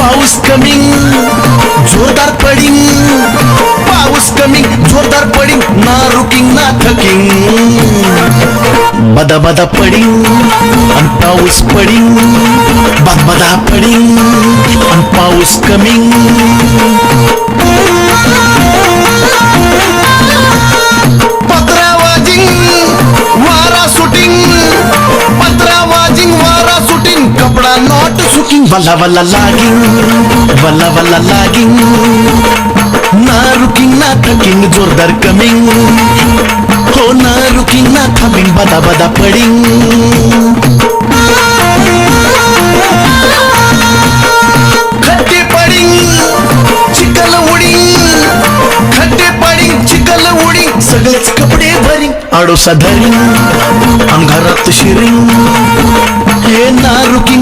पाऊस कमिंग जोरदार पडिंग, पाऊस कमिंग जोरदार पडिंग, ना रुकिंग ना थकिंग. बदा बदा पडिंग आणि पाऊस पडिंग, बद बदा पडिंग आणि पाऊस कमिंग. पत्रा वाजिंग वारा सुटिंग, पत्रा वाजिंग वारा सुटिंग, कपडा नॉट सुकिंग. वल्ला वल्ला लागिंग, वल्ला वल्ला लागिंग, ना रुकिंग ना थकिंग जोरदार कमिंग. हो ना रुकिंग ना थकिंग, बदा बदा पडिंग. खड्डे पडिंग चिखल उडिंग, खड्डे पडिंग चिखल उडिंग, सगळेच कपडे भरिंग, आडोसा धरिंग, अंगारात शिरिंग. हे ना रुकिंग